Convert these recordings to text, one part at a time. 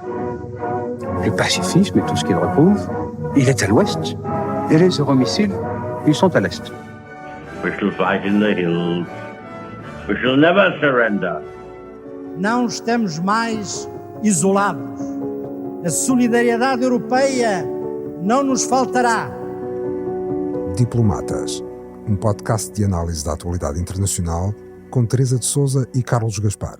Le pacifisme et tout ce qu'il recouvre, il est à l'ouest. Et les euromissiles, ils sont à l'est. We shall fight in the hills. We shall never surrender. Não estamos mais isolados. A solidariedade europeia não nos faltará. Diplomatas, um podcast de análise da atualidade internacional com Teresa de Sousa e Carlos Gaspar.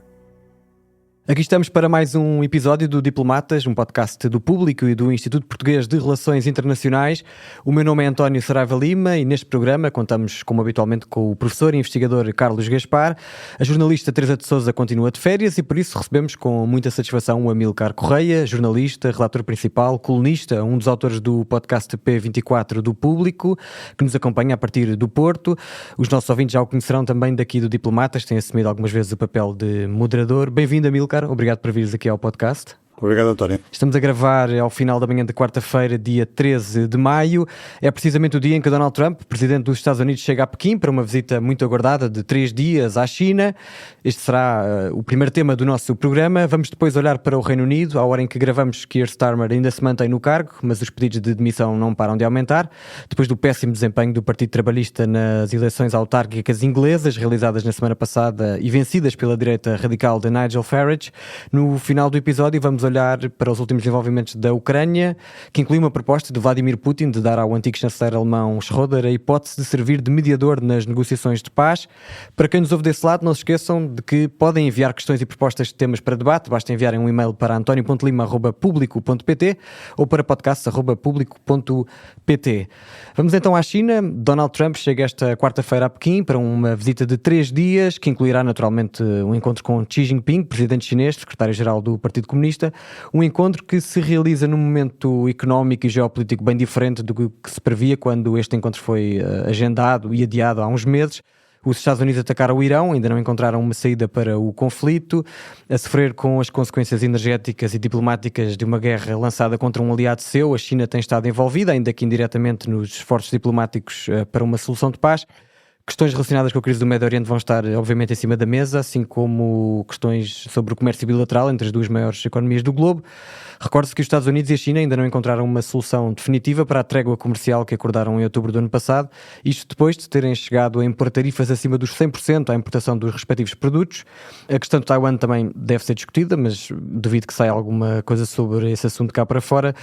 Aqui estamos para mais um episódio do Diplomatas, um podcast do Público e do Instituto Português de Relações Internacionais. O meu nome é António Saraiva Lima e neste programa contamos, como habitualmente, com o professor e investigador Carlos Gaspar. A jornalista Teresa de Sousa continua de férias e por isso recebemos com muita satisfação o Amílcar Correia, jornalista, relator principal, colunista, um dos autores do podcast P24 do Público, que nos acompanha a partir do Porto. Os nossos ouvintes já o conhecerão também daqui do Diplomatas, tem assumido algumas vezes o papel de moderador. Bem-vindo, Amílcar. Obrigado por vires aqui ao podcast. Obrigado, António. Estamos a gravar ao final da manhã de quarta-feira, dia 13 de maio. É precisamente o dia em que Donald Trump, presidente dos Estados Unidos, chega a Pequim para uma visita muito aguardada de 3 dias à China. Este será o primeiro tema do nosso programa. Vamos depois olhar para o Reino Unido, à hora em que gravamos. Keir Starmer ainda se mantém no cargo, mas os pedidos de demissão não param de aumentar. Depois do péssimo desempenho do Partido Trabalhista nas eleições autárquicas inglesas, realizadas na semana passada e vencidas pela direita radical de Nigel Farage. No final do episódio vamos olhar para os últimos desenvolvimentos da Ucrânia, que inclui uma proposta de Vladimir Putin de dar ao antigo chanceler alemão Schröder a hipótese de servir de mediador nas negociações de paz. Para quem nos ouve desse lado, não se esqueçam de que podem enviar questões e propostas de temas para debate. Basta enviarem um e-mail para antonio.lima@publico.pt ou para podcast@publico.pt. Vamos então à China. Donald Trump chega esta quarta-feira a Pequim para uma visita de 3 dias, que incluirá naturalmente um encontro com Xi Jinping, presidente chinês, secretário-geral do Partido Comunista. Um encontro que se realiza num momento económico e geopolítico bem diferente do que se previa quando este encontro foi agendado e adiado há uns meses. Os Estados Unidos atacaram o Irão, ainda não encontraram uma saída para o conflito, a sofrer com as consequências energéticas e diplomáticas de uma guerra lançada contra um aliado seu. A China tem estado envolvida, ainda que indiretamente, nos esforços diplomáticos para uma solução de paz. Questões relacionadas com a crise do Médio Oriente vão estar, obviamente, em cima da mesa, assim como questões sobre o comércio bilateral entre as duas maiores economias do globo. Recorde-se que os Estados Unidos e a China ainda não encontraram uma solução definitiva para a trégua comercial que acordaram em outubro do ano passado, isto depois de terem chegado a impor tarifas acima dos 100% à importação dos respectivos produtos. A questão de Taiwan também deve ser discutida, mas duvido que saia alguma coisa sobre esse assunto cá para fora.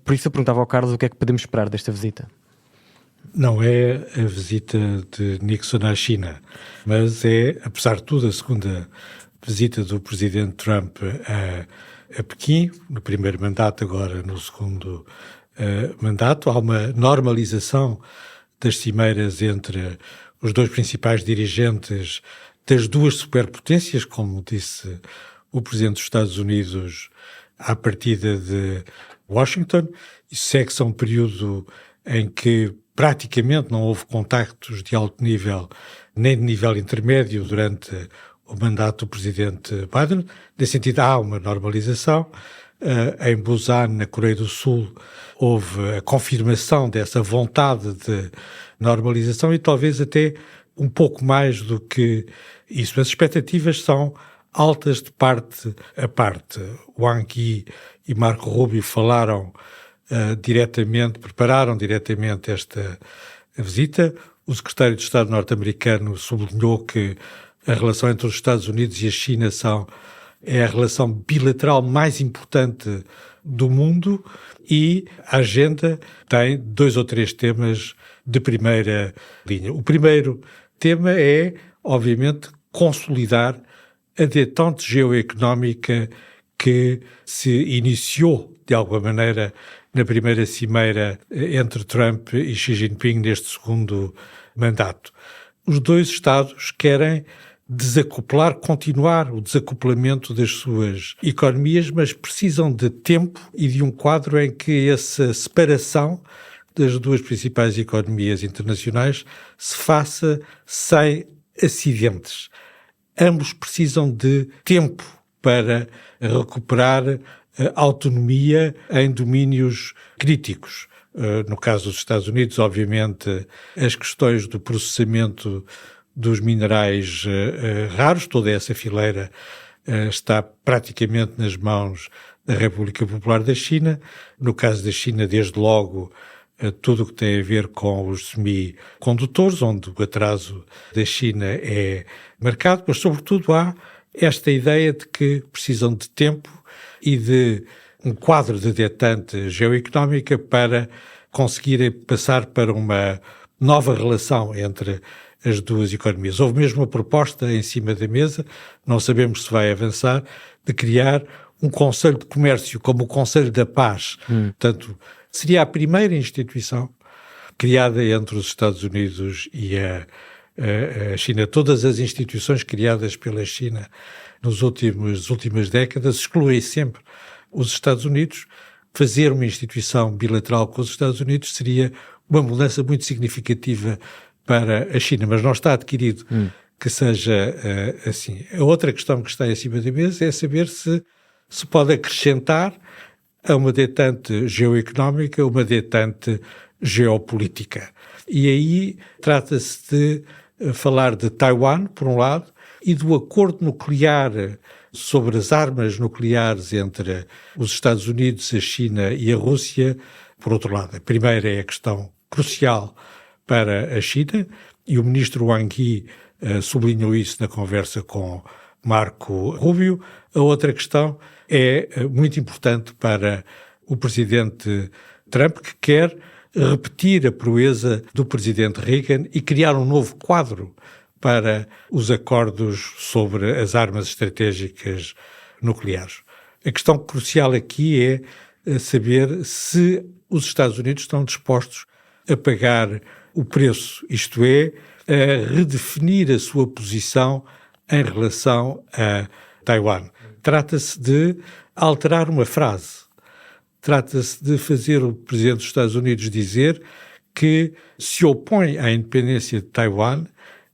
Por isso eu perguntava ao Carlos o que é que podemos esperar desta visita. Não é a visita de Nixon à China, mas é, apesar de tudo, a segunda visita do presidente Trump a Pequim, no primeiro mandato, agora no segundo mandato. Há uma normalização das cimeiras entre os dois principais dirigentes das duas superpotências, como disse o presidente dos Estados Unidos à partida de Washington. Isso segue-se a um período em que praticamente não houve contactos de alto nível, nem de nível intermédio durante o mandato do presidente Biden. Nesse sentido, há uma normalização. Em Busan, na Coreia do Sul, houve a confirmação dessa vontade de normalização e talvez até um pouco mais do que isso. As expectativas são altas de parte a parte. Wang Yi e Marco Rubio falaram prepararam diretamente esta visita. O secretário de Estado norte-americano sublinhou que a relação entre os Estados Unidos e a China é a relação bilateral mais importante do mundo e a agenda tem 2 ou 3 temas de primeira linha. O primeiro tema é, obviamente, consolidar a détente geoeconómica que se iniciou, de alguma maneira, na primeira cimeira entre Trump e Xi Jinping neste segundo mandato. Os dois Estados querem continuar o desacouplamento das suas economias, mas precisam de tempo e de um quadro em que essa separação das duas principais economias internacionais se faça sem acidentes. Ambos precisam de tempo para recuperar autonomia em domínios críticos. No caso dos Estados Unidos, obviamente, as questões do processamento dos minerais raros, toda essa fileira está praticamente nas mãos da República Popular da China. No caso da China, desde logo, tudo o que tem a ver com os semicondutores, onde o atraso da China é marcado, mas sobretudo há esta ideia de que precisam de tempo e de um quadro de detente geoeconómica para conseguirem passar para uma nova relação entre as duas economias. Houve mesmo uma proposta em cima da mesa, não sabemos se vai avançar, de criar um Conselho de Comércio como o Conselho da Paz. Portanto, seria a primeira instituição criada entre os Estados Unidos e a China. Todas as instituições criadas pela China nas últimas décadas excluem sempre os Estados Unidos. Fazer uma instituição bilateral com os Estados Unidos seria uma mudança muito significativa para a China, mas não está adquirido que seja assim. A outra questão que está em cima da mesa é saber se se pode acrescentar a uma detente geoeconómica, uma detente geopolítica. E aí trata-se de falar de Taiwan, por um lado, e do acordo nuclear sobre as armas nucleares entre os Estados Unidos, a China e a Rússia, por outro lado. A primeira é a questão crucial para a China, e o ministro Wang Yi sublinhou isso na conversa com Marco Rubio. A outra questão é muito importante para o presidente Trump, que quer repetir a proeza do presidente Reagan e criar um novo quadro para os acordos sobre as armas estratégicas nucleares. A questão crucial aqui é saber se os Estados Unidos estão dispostos a pagar o preço, isto é, a redefinir a sua posição em relação a Taiwan. Trata-se de alterar uma frase. Trata-se de fazer o presidente dos Estados Unidos dizer que se opõe à independência de Taiwan,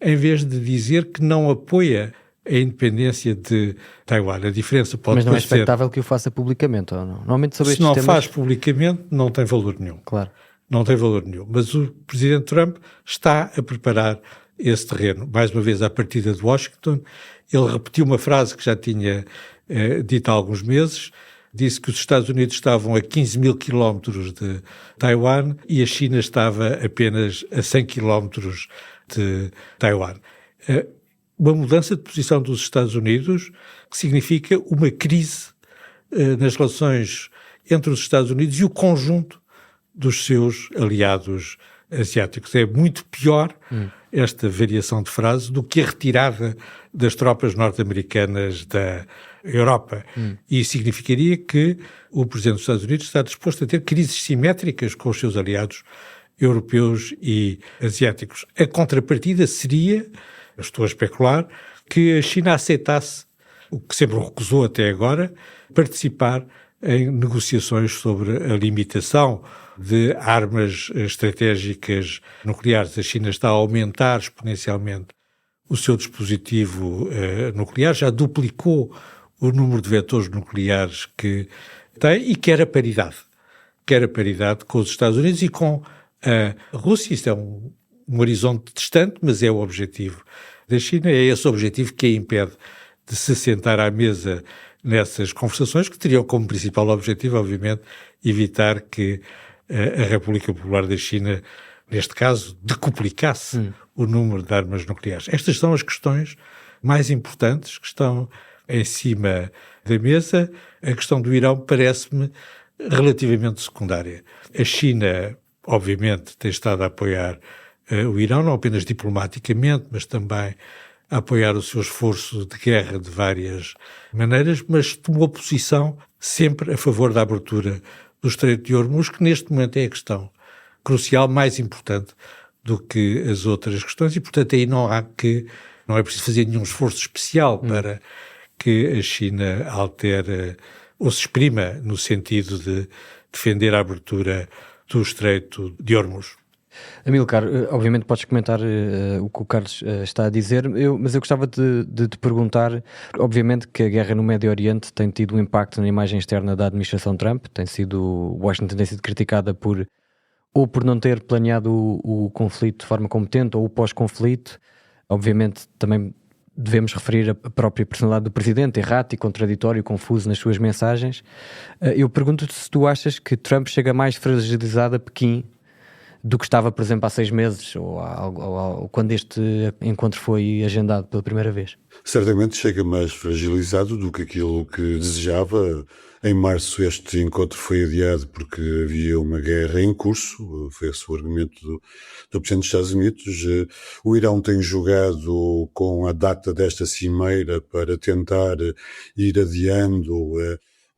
em vez de dizer que não apoia a independência de Taiwan. A diferença pode Mas não é parecer... expectável que o faça publicamente, ou não? Normalmente sobre Se estes não temas... faz publicamente, não tem valor nenhum. Claro. Não tem valor nenhum. Mas o presidente Trump está a preparar esse terreno. Mais uma vez, à partida de Washington, ele repetiu uma frase que já tinha dito há alguns meses. Disse que os Estados Unidos estavam a 15 mil quilómetros de Taiwan e a China estava apenas a 100 quilómetros de Taiwan. Uma mudança de posição dos Estados Unidos que significa uma crise nas relações entre os Estados Unidos e o conjunto dos seus aliados asiáticos. É muito pior esta variação de frase do que a retirada das tropas norte-americanas da Europa. E significaria que o presidente dos Estados Unidos está disposto a ter crises simétricas com os seus aliados europeus e asiáticos. A contrapartida seria, eu estou a especular, que a China aceitasse, o que sempre recusou até agora, participar em negociações sobre a limitação de armas estratégicas nucleares. A China está a aumentar exponencialmente o seu dispositivo nuclear, já duplicou o número de vetores nucleares que tem e quer a paridade. Quer a paridade com os Estados Unidos e com a Rússia. Isto é um horizonte distante, mas é o objetivo da China. É esse objetivo que a impede de se sentar à mesa nessas conversações, que teriam como principal objetivo, obviamente, evitar que a República Popular da China, neste caso, decuplicasse o número de armas nucleares. Estas são as questões mais importantes que estão em cima da mesa. A questão do Irão parece-me relativamente secundária. A China, obviamente, tem estado a apoiar o Irão, não apenas diplomaticamente, mas também a apoiar o seu esforço de guerra de várias maneiras, mas tomou posição sempre a favor da abertura do Estreito de Hormuz, que neste momento é a questão crucial, mais importante do que as outras questões, e portanto aí não é preciso fazer nenhum esforço especial para que a China altere ou se exprima no sentido de defender a abertura do Estreito de Hormuz. Amílcar, obviamente podes comentar o que o Carlos está a dizer, mas eu gostava de te perguntar, obviamente que a guerra no Médio Oriente tem tido um impacto na imagem externa da administração Trump, Washington tem sido criticada ou por não ter planeado o conflito de forma competente ou o pós-conflito, obviamente também devemos referir a própria personalidade do presidente, errático, contraditório, confuso nas suas mensagens. Eu pergunto-te se tu achas que Trump chega mais fragilizado a Pequim do que estava, por exemplo, há 6 meses ou quando este encontro foi agendado pela primeira vez. Certamente chega mais fragilizado do que aquilo que desejava. Em março este encontro foi adiado porque havia uma guerra em curso, foi esse o argumento do Presidente dos Estados Unidos. O Irão tem jogado com a data desta cimeira para tentar ir adiando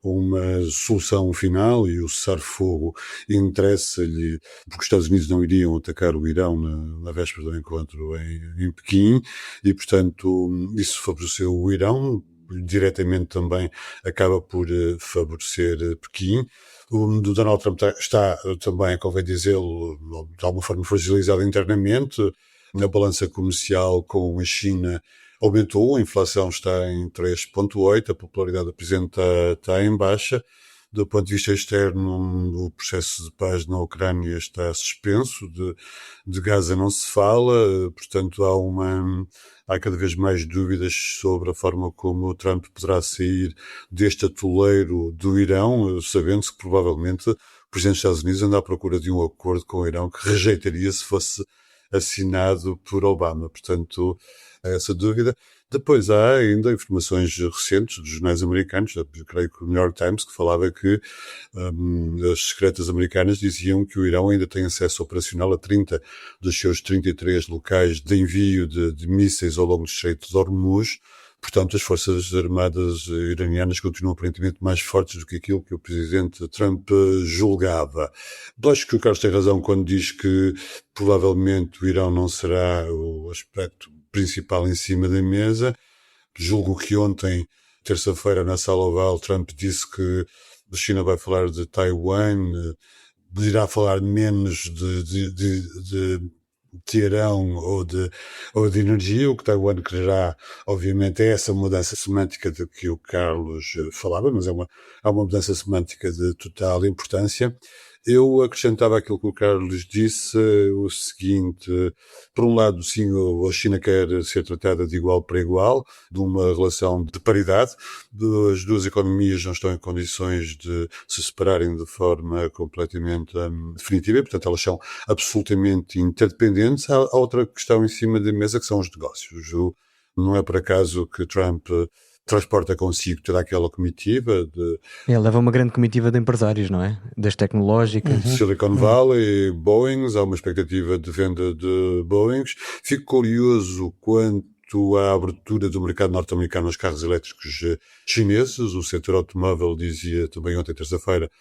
uma solução final, e o cessar-fogo interessa-lhe, porque os Estados Unidos não iriam atacar o Irão na véspera do encontro em Pequim, e portanto isso favoreceu o Irão, diretamente também acaba por favorecer Pequim. O Donald Trump está também, convém dizê-lo, de alguma forma fragilizado internamente. A balança comercial com a China aumentou, a inflação está em 3,8%, a popularidade do presidente está em baixa. Do ponto de vista externo, o processo de paz na Ucrânia está suspenso, de Gaza não se fala, portanto há cada vez mais dúvidas sobre a forma como o Trump poderá sair deste atoleiro do Irão, sabendo-se que provavelmente o presidente dos Estados Unidos anda à procura de um acordo com o Irão que rejeitaria se fosse assinado por Obama. Portanto, há essa dúvida. Depois há ainda informações recentes dos jornais americanos, eu creio que o New York Times, que falava que as secretas americanas diziam que o Irão ainda tem acesso operacional a 30 dos seus 33 locais de envio de mísseis ao longo do Estreito de Hormuz. Portanto, as forças armadas iranianas continuam aparentemente mais fortes do que aquilo que o presidente Trump julgava. Acho que o Carlos tem razão quando diz que provavelmente o Irão não será o aspecto principal em cima da mesa. Julgo que ontem, terça-feira, na Sala Oval, Trump disse que a China vai falar de Taiwan, irá falar menos de Teherão ou de energia. O que Taiwan quererá, obviamente, é essa mudança semântica de que o Carlos falava, mas há uma mudança semântica de total importância. Eu acrescentava aquilo que o Carlos disse, o seguinte: por um lado, sim, a China quer ser tratada de igual para igual, de uma relação de paridade. As duas economias não estão em condições de se separarem de forma completamente definitiva, e, portanto, elas são absolutamente interdependentes. Há outra questão em cima da mesa, que são os negócios. Não é por acaso que Trump transporta consigo toda aquela comitiva Ele leva uma grande comitiva de empresários, não é? Das tecnológicas. Silicon Valley, Boeing, há uma expectativa de venda de Boeings. Fico curioso quanto à abertura do mercado norte-americano aos carros elétricos chineses. O setor automóvel dizia também ontem, terça-feira,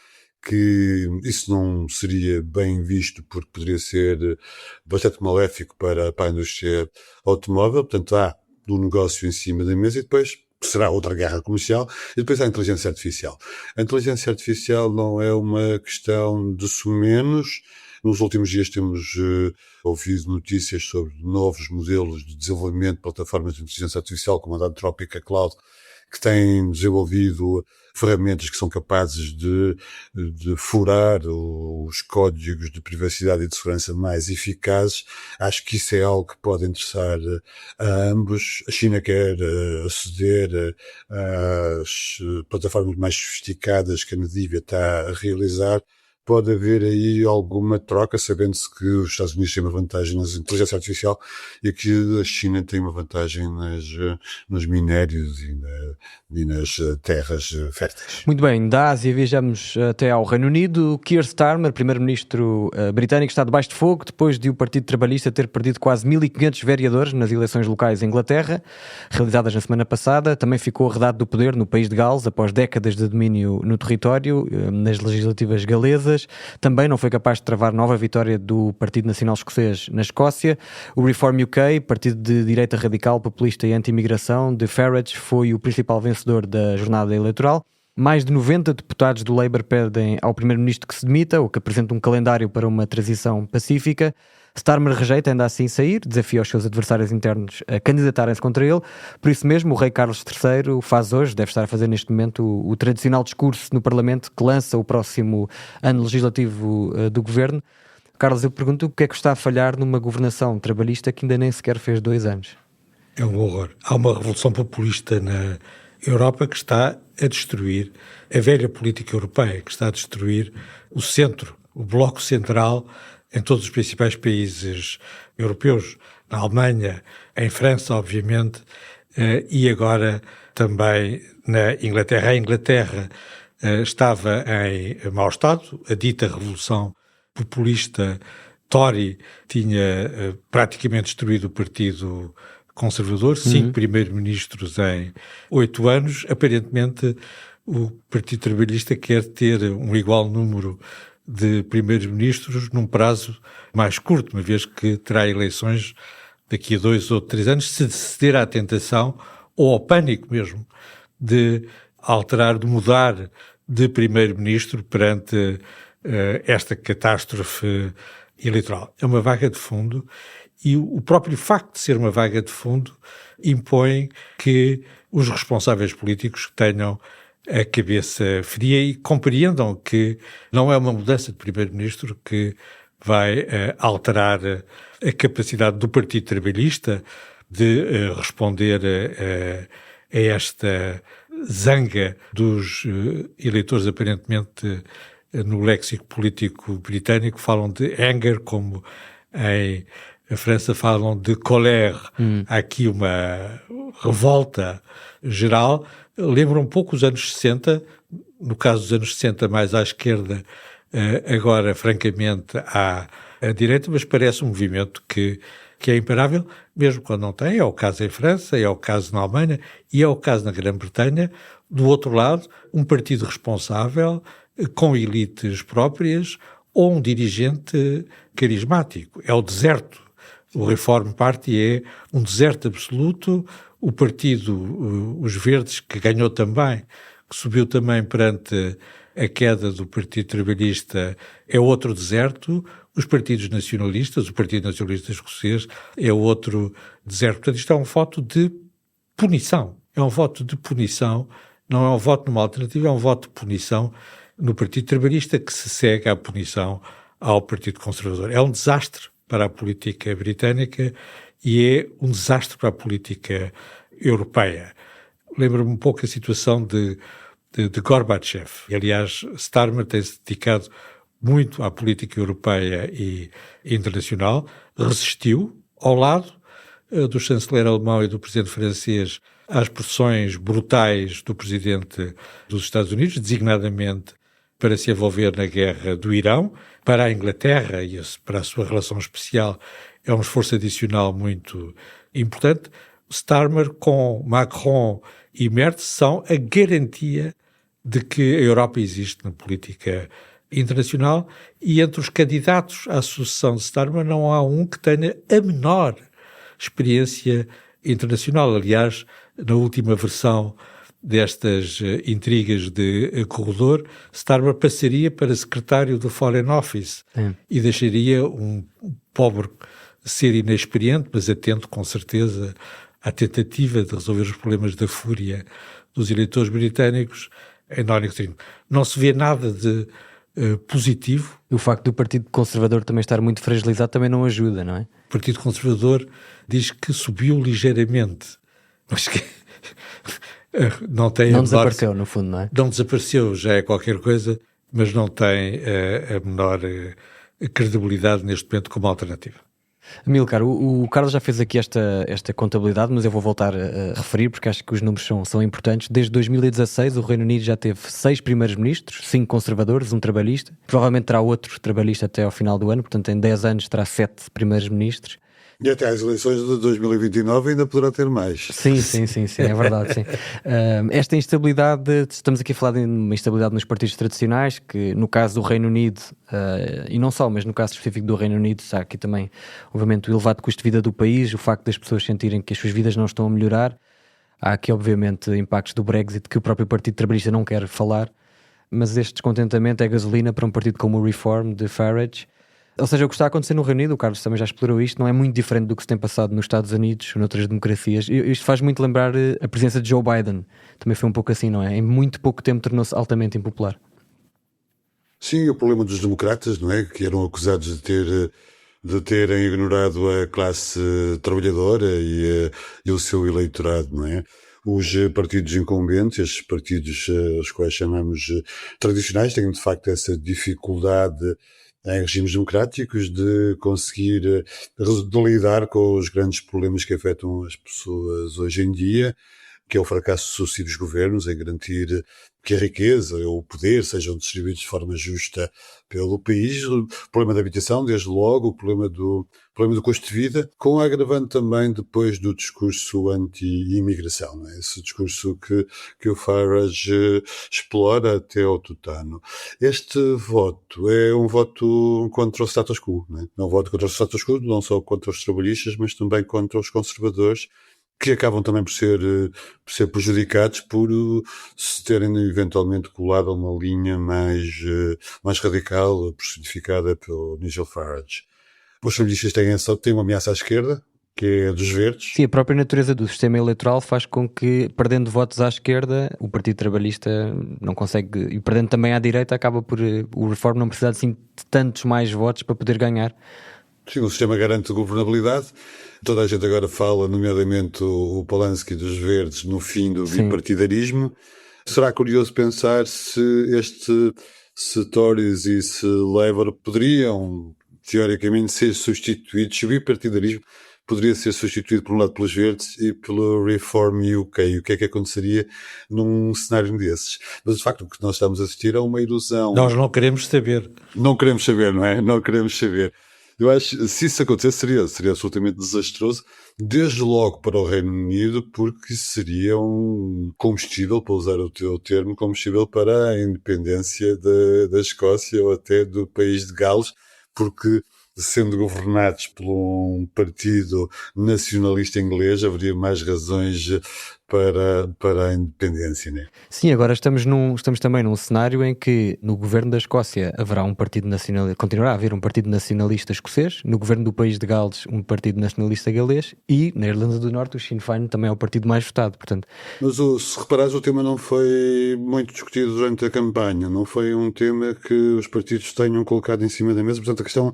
que isso não seria bem visto porque poderia ser bastante maléfico para a indústria automóvel. Portanto, há um negócio em cima da mesa, e depois será outra guerra comercial, e depois há a inteligência artificial. A inteligência artificial não é uma questão de sumenos. Nos últimos dias temos ouvido notícias sobre novos modelos de desenvolvimento de plataformas de inteligência artificial, como a Anthropic Cloud, que têm desenvolvido ferramentas que são capazes de furar os códigos de privacidade e de segurança mais eficazes. Acho que isso é algo que pode interessar a ambos. A China quer aceder às plataformas mais sofisticadas que a NVIDIA está a realizar. Pode haver aí alguma troca, sabendo-se que os Estados Unidos têm uma vantagem na inteligência artificial e que a China tem uma vantagem nos minérios e nas terras férteis. Muito bem, da Ásia viajamos até ao Reino Unido. Keir Starmer, primeiro-ministro britânico, está debaixo de fogo depois de o Partido Trabalhista ter perdido quase 1.500 vereadores nas eleições locais em Inglaterra, realizadas na semana passada. Também ficou arredado do poder no país de Gales, após décadas de domínio no território, nas legislativas galesas. Também não foi capaz de travar nova vitória do Partido Nacional Escocês na Escócia. O Reform UK, partido de direita radical, populista e anti-imigração, de Farage, foi o principal vencedor da jornada eleitoral. Mais de 90 deputados do Labour pedem ao primeiro-ministro que se demita, ou que apresente um calendário para uma transição pacífica. Starmer rejeita ainda assim sair, desafia os seus adversários internos a candidatarem-se contra ele. Por isso mesmo, o rei Carlos III faz hoje, deve estar a fazer neste momento, o tradicional discurso no Parlamento que lança o próximo ano legislativo do governo. Carlos, eu pergunto o que é que está a falhar numa governação trabalhista que ainda nem sequer fez 2 anos? É um horror. Há uma revolução populista na Europa que está a destruir a velha política europeia, que está a destruir o centro, o bloco central em todos os principais países europeus, na Alemanha, em França, obviamente, e agora também na Inglaterra. A Inglaterra estava em mau estado, a dita revolução populista Tory tinha praticamente destruído o Partido Conservador, 5 primeiros-ministros em 8 anos. Aparentemente, o Partido Trabalhista quer ter um igual número de primeiros-ministros num prazo mais curto, uma vez que terá eleições daqui a 2 ou 3 anos, se ceder à tentação ou ao pânico mesmo de alterar, de mudar de primeiro-ministro perante esta catástrofe eleitoral. É uma vaga de fundo e o próprio facto de ser uma vaga de fundo impõe que os responsáveis políticos tenham a cabeça fria e compreendam que não é uma mudança de primeiro-ministro que vai alterar a capacidade do Partido Trabalhista de responder a esta zanga dos eleitores. Aparentemente, no léxico político britânico falam de anger, como em França falam de colère. Há aqui uma revolta geral. Lembra um pouco os anos 60, no caso dos anos 60 mais à esquerda, agora francamente à direita, mas parece um movimento que é imparável, mesmo quando não tem. É o caso em França, é o caso na Alemanha e é o caso na Grã-Bretanha. Do outro lado, um partido responsável, com elites próprias, ou um dirigente carismático. É o deserto. O Reform Party é um deserto absoluto. O partido, os Verdes, que ganhou também, que subiu também perante a queda do Partido Trabalhista, é outro deserto. Os partidos nacionalistas, o Partido Nacionalista Escocês, é outro deserto. Portanto, isto é um voto de punição. É um voto de punição, não é um voto numa alternativa, é um voto de punição no Partido Trabalhista que se segue à punição ao Partido Conservador. É um desastre para a política britânica e é um desastre para a política europeia. Lembra-me um pouco a situação de Gorbachev. Aliás, Starmer tem-se dedicado muito à política europeia e internacional, resistiu ao lado do chanceler alemão e do presidente francês às pressões brutais do presidente dos Estados Unidos, designadamente para se envolver na guerra do Irão. Para a Inglaterra e para a sua relação especial é um esforço adicional muito importante. Starmer com Macron e Merz são a garantia de que a Europa existe na política internacional, e entre os candidatos à sucessão de Starmer não há um que tenha a menor experiência internacional. Aliás, na última versão destas intrigas de corredor, Starmer passaria para secretário do Foreign Office e deixaria um pobre ser inexperiente, mas atento com certeza à tentativa de resolver os problemas da fúria dos eleitores britânicos em Downing Street. Não se vê nada de positivo. E o facto do Partido Conservador também estar muito fragilizado também não ajuda, não é? O Partido Conservador diz que subiu ligeiramente, mas que não tem... Não desapareceu, no fundo, não é? Não desapareceu, já é qualquer coisa, mas não tem a menor credibilidade neste momento como alternativa. Amílcar, o Carlos já fez aqui esta contabilidade, mas eu vou voltar a referir porque acho que os números são importantes. Desde 2016 o Reino Unido já teve 6 primeiros-ministros, 5 conservadores, 1 trabalhista. Provavelmente terá outro trabalhista até ao final do ano, portanto em 10 anos terá 7 primeiros-ministros. E até às eleições de 2029 ainda poderá ter mais. Sim, é verdade, sim. Esta instabilidade, estamos aqui a falar de uma instabilidade nos partidos tradicionais, que no caso do Reino Unido, e não só, mas no caso específico do Reino Unido, há aqui também, obviamente, o elevado custo de vida do país, o facto das pessoas sentirem que as suas vidas não estão a melhorar. Há aqui, obviamente, impactos do Brexit que o próprio Partido Trabalhista não quer falar, mas este descontentamento é gasolina para um partido como o Reform, de Farage. Ou seja, o que está a acontecer no Reino Unido, o Carlos também já explorou isto, não é muito diferente do que se tem passado nos Estados Unidos ou noutras democracias. Isto faz muito lembrar a presença de Joe Biden. Também foi um pouco assim, não é? Em muito pouco tempo tornou-se altamente impopular. Sim, o problema dos democratas, não é? Que eram acusados de ter de terem ignorado a classe trabalhadora e o seu eleitorado, não é? Os partidos incumbentes, estes partidos os quais chamamos tradicionais, têm de facto essa dificuldade em regimes democráticos de conseguir de lidar com os grandes problemas que afetam as pessoas hoje em dia, que é o fracasso sucessivo dos governos em garantir que a riqueza ou o poder sejam distribuídos de forma justa pelo país, o problema da habitação, desde logo, o problema do custo de vida, com a agravante também depois do discurso anti-imigração, não é? Esse discurso que o Farage explora até ao tutano. Este voto é um voto contra o status quo, não é? É um voto contra o status quo, não só contra os trabalhistas, mas também contra os conservadores, que acabam também por ser prejudicados por se terem eventualmente colado a uma linha mais radical, personificada pelo Nigel Farage. Os trabalhistas têm uma ameaça à esquerda, que é a dos verdes. Sim, a própria natureza do sistema eleitoral faz com que, perdendo votos à esquerda, o Partido Trabalhista não consegue, e perdendo também à direita, acaba por o Reform não precisar assim, de tantos mais votos para poder ganhar. Sim, o sistema garante governabilidade. Toda a gente agora fala, nomeadamente o Polanski dos Verdes, no fim do bipartidarismo. Será curioso pensar se Tories e se Labour poderiam, teoricamente, ser substituídos, se o bipartidarismo poderia ser substituído, por um lado, pelos Verdes e pelo Reform UK. E o que é que aconteceria num cenário desses? Mas, de facto, o que nós estamos a assistir é uma ilusão. Nós não queremos saber. Não queremos saber, não é? Não queremos saber. Eu acho que se isso acontecesse seria absolutamente desastroso, desde logo para o Reino Unido, porque seria um combustível, para usar o teu termo, combustível para a independência da Escócia ou até do país de Gales, porque sendo governados por um partido nacionalista inglês, haveria mais razões para a independência, né? Sim, agora estamos também num cenário em que no governo da Escócia haverá um partido nacionalista, continuará a haver um partido nacionalista escocês, no governo do país de Gales um partido nacionalista galês e na Irlanda do Norte o Sinn Féin também é o partido mais votado, portanto. Mas se reparares, o tema não foi muito discutido durante a campanha, não foi um tema que os partidos tenham colocado em cima da mesa, portanto a questão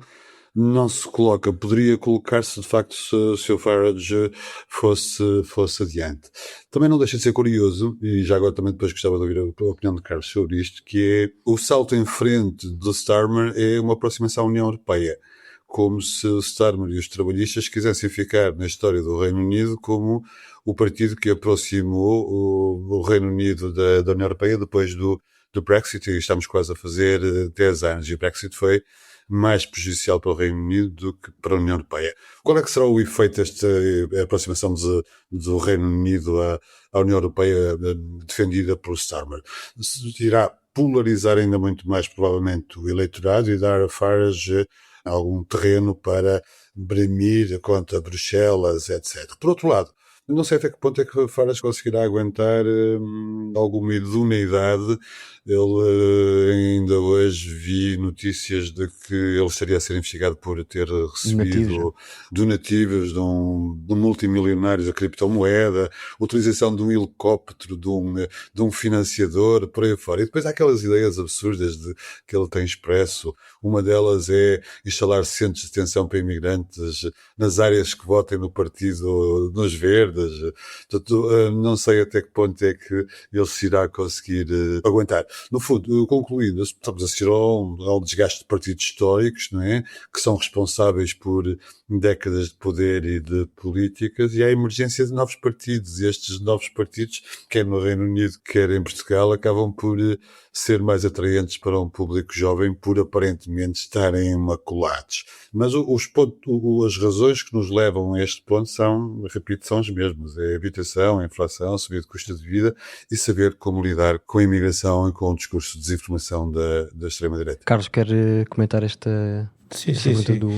não se coloca. Poderia colocar-se, de facto, se o Farage fosse adiante. Também não deixa de ser curioso, e já agora também depois gostava de ouvir a opinião de Carlos sobre isto, que é o salto em frente do Starmer é uma aproximação à União Europeia. Como se o Starmer e os trabalhistas quisessem ficar na história do Reino Unido como o partido que aproximou o Reino Unido da União Europeia depois do Brexit, e estamos quase a fazer 10 anos, e o Brexit foi mais prejudicial para o Reino Unido do que para a União Europeia. Qual é que será o efeito desta aproximação do Reino Unido à União Europeia defendida pelo Starmer? Irá polarizar ainda muito mais, provavelmente, o eleitorado e dar a Farage algum terreno para bramir contra Bruxelas, etc. Por outro lado, não sei até que ponto é que Farage conseguirá aguentar alguma idoneidade. Ele ainda hoje vi notícias de que ele estaria a ser investigado por ter recebido donativos de um multimilionário da criptomoeda, utilização de um helicóptero de um financiador, por aí fora. E depois há aquelas ideias absurdas que ele tem expresso. Uma delas é instalar centros de detenção para imigrantes nas áreas que votem no partido, nos verdes. Portanto, não sei até que ponto é que ele se irá conseguir aguentar. No fundo, concluindo, estamos a assistir ao desgaste de partidos históricos, não é? Que são responsáveis por décadas de poder e de políticas, e há a emergência de novos partidos, e estes novos partidos, quer no Reino Unido, quer em Portugal, acabam por ser mais atraentes para um público jovem por aparentemente estarem imaculados. Mas as razões que nos levam a este ponto são, repito, são as mesmas. É a habitação, a inflação, a subida de custo de vida e saber como lidar com a imigração e com o discurso de desinformação da extrema-direita. Carlos, quer comentar esta... Sim. Do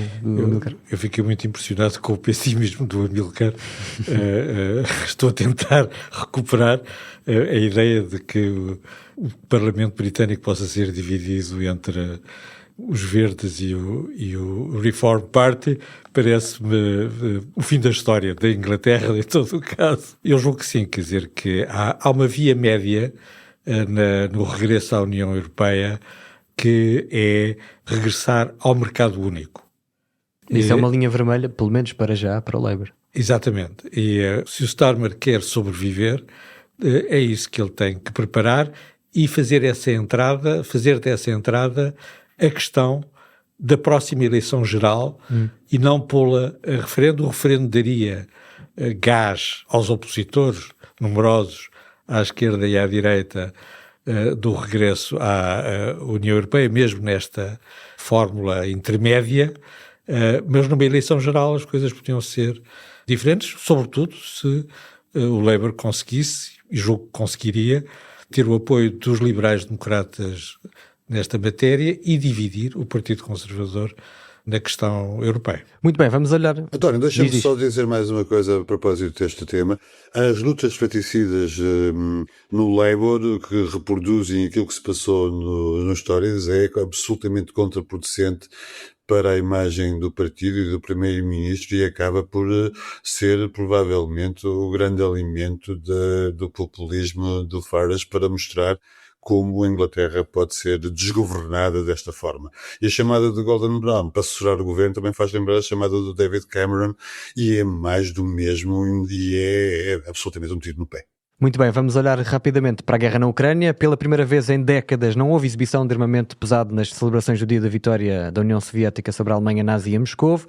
Amilcar? Eu fiquei muito impressionado com o pessimismo do Amilcar. Estou a tentar recuperar a ideia de que o Parlamento Britânico possa ser dividido entre os Verdes e o Reform Party. Parece-me o fim da história da Inglaterra, em todo o caso. Eu julgo que sim, quer dizer que há uma via média no regresso à União Europeia, que é regressar ao mercado único. Isso é uma linha vermelha, pelo menos para já, para o Labour. Exatamente. E se o Starmer quer sobreviver, é isso que ele tem que preparar e fazer dessa entrada a questão da próxima eleição geral e não pô-la a referendo. O referendo daria gás aos opositores numerosos à esquerda e à direita do regresso à União Europeia, mesmo nesta fórmula intermédia, mas numa eleição geral as coisas podiam ser diferentes, sobretudo se o Labour conseguisse, e julgo que conseguiria, ter o apoio dos liberais-democratas nesta matéria e dividir o Partido Conservador na questão europeia. Muito bem, vamos olhar... António, deixa-me Diz. só dizer mais uma coisa a propósito deste tema. As lutas fraticidas no Labour, que reproduzem aquilo que se passou nos Tories, é absolutamente contraproducente para a imagem do partido e do primeiro-ministro e acaba por ser provavelmente o grande alimento do populismo do Farage para mostrar como a Inglaterra pode ser desgovernada desta forma. E a chamada de Gordon Brown para assessorar o governo também faz lembrar a chamada do David Cameron e é mais do mesmo e é absolutamente um tiro no pé. Muito bem, vamos olhar rapidamente para a guerra na Ucrânia. Pela primeira vez em décadas não houve exibição de armamento pesado nas celebrações do dia da vitória da União Soviética sobre a Alemanha nazi em Moscovo.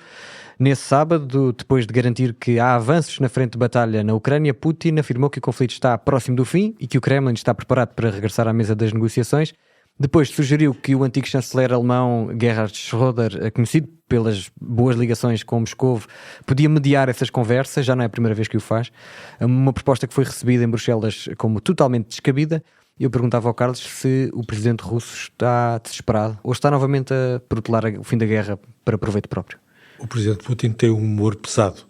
Nesse sábado, depois de garantir que há avanços na frente de batalha na Ucrânia, Putin afirmou que o conflito está próximo do fim e que o Kremlin está preparado para regressar à mesa das negociações. Depois sugeriu que o antigo chanceler alemão Gerhard Schröder, conhecido pelas boas ligações com Moscovo, podia mediar essas conversas, já não é a primeira vez que o faz. Uma proposta que foi recebida em Bruxelas como totalmente descabida. Eu perguntava ao Carlos se o presidente russo está desesperado ou está novamente a protelar o fim da guerra para proveito próprio. O presidente Putin tem um humor pesado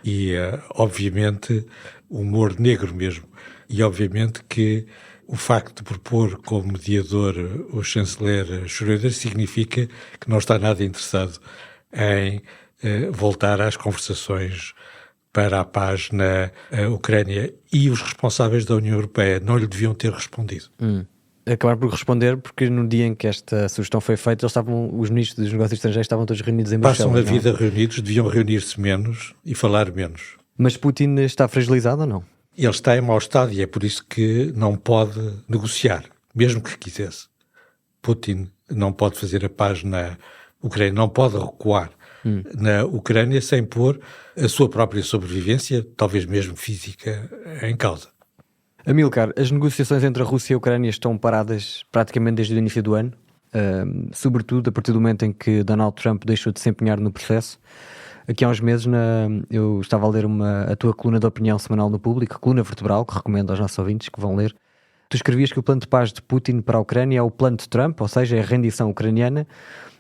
e, obviamente, humor negro mesmo. E, obviamente, que o facto de propor como mediador o chanceler Schröder significa que não está nada interessado em voltar às conversações para a paz na Ucrânia, e os responsáveis da União Europeia não lhe deviam ter respondido. Acabaram por responder porque no dia em que esta sugestão foi feita, os ministros dos negócios estrangeiros estavam todos reunidos em Bruxelas. Passam a vida reunidos, deviam reunir-se menos e falar menos. Mas Putin está fragilizado ou não? Ele está em mau estado e é por isso que não pode negociar, mesmo que quisesse. Putin não pode fazer a paz na Ucrânia, não pode recuar na Ucrânia sem pôr a sua própria sobrevivência, talvez mesmo física, em causa. Amílcar, as negociações entre a Rússia e a Ucrânia estão paradas praticamente desde o início do ano, sobretudo a partir do momento em que Donald Trump deixou de se empenhar no processo. Aqui há uns meses eu estava a ler a tua coluna de opinião semanal no Público, coluna vertebral, que recomendo aos nossos ouvintes que vão ler. Tu escrevias que o plano de paz de Putin para a Ucrânia é o plano de Trump, ou seja, é a rendição ucraniana.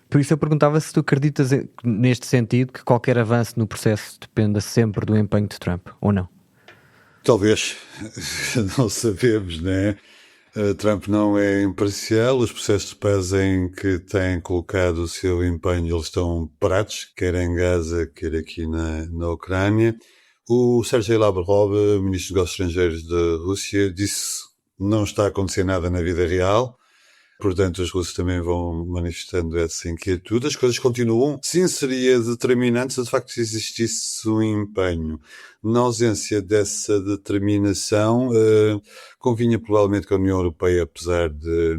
Por isso eu perguntava se tu acreditas neste sentido que qualquer avanço no processo dependa sempre do empenho de Trump, ou não? Talvez, não sabemos, né? Trump não é imparcial, os processos de paz em que tem colocado o seu empenho, eles estão parados, quer em Gaza, quer aqui na Ucrânia. O Sergei Lavrov, ministro dos Negócios Estrangeiros da Rússia, disse que não está a acontecer nada na vida real. Portanto, os russos também vão manifestando essa inquietude. As coisas continuam. Sim, seria determinante se de facto existisse um empenho. Na ausência dessa determinação, convinha provavelmente que a União Europeia, apesar de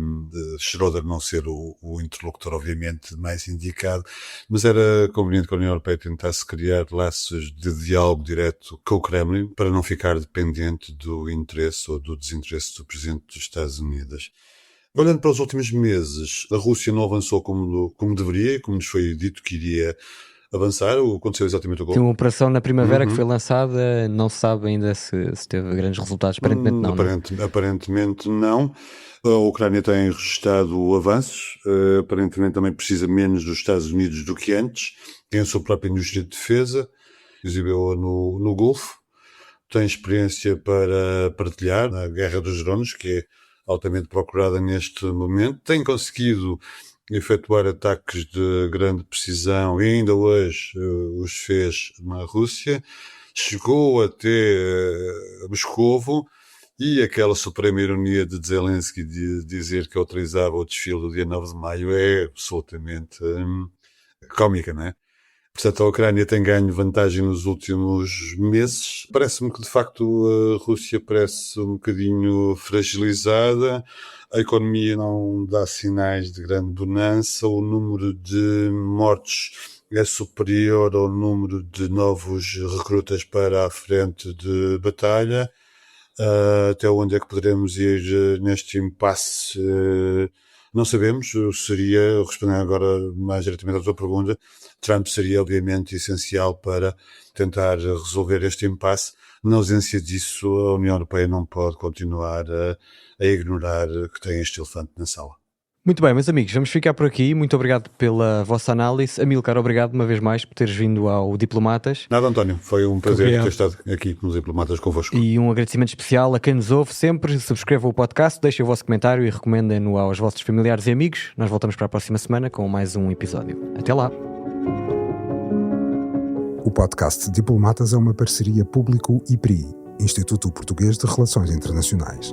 Schröder não ser o interlocutor, obviamente, mais indicado, mas era conveniente que a União Europeia tentasse criar laços de diálogo direto com o Kremlin para não ficar dependente do interesse ou do desinteresse do Presidente dos Estados Unidos. Olhando para os últimos meses, a Rússia não avançou como deveria, como nos foi dito que iria avançar. Aconteceu exatamente o gol. Tem uma operação na primavera que foi lançada, não se sabe ainda se teve grandes resultados. Aparentemente não. Aparentemente não. A Ucrânia tem registrado avanços, aparentemente também precisa menos dos Estados Unidos do que antes. Tem a sua própria indústria de defesa, exibiu-a no Golfo. Tem experiência para partilhar na guerra dos drones, que é altamente procurada neste momento, tem conseguido efetuar ataques de grande precisão e ainda hoje os fez na Rússia, chegou até Moscovo e aquela suprema ironia de Zelensky de dizer que autorizava o desfile do dia 9 de maio é absolutamente cómica, não é? Portanto, a Ucrânia tem ganho vantagem nos últimos meses. Parece-me que, de facto, a Rússia parece um bocadinho fragilizada. A economia não dá sinais de grande bonança. O número de mortos é superior ao número de novos recrutas para a frente de batalha. Até onde é que poderemos ir neste impasse? Não sabemos. Seria, respondendo agora mais diretamente à tua pergunta, Trump seria obviamente essencial para tentar resolver este impasse. Na ausência disso, a União Europeia não pode continuar a ignorar que tem este elefante na sala. Muito bem, meus amigos, vamos ficar por aqui. Muito obrigado pela vossa análise. Amílcar, obrigado uma vez mais por teres vindo ao Diplomatas. Nada, António, foi um prazer Obrigado. ter estado aqui nos Diplomatas convosco. E um agradecimento especial a quem nos ouve sempre. Subscrevam o podcast, deixem o vosso comentário e recomendem-no aos vossos familiares e amigos. Nós voltamos para a próxima semana com mais um episódio. Até lá! O podcast Diplomatas é uma parceria Público-IPRI, Instituto Português de Relações Internacionais.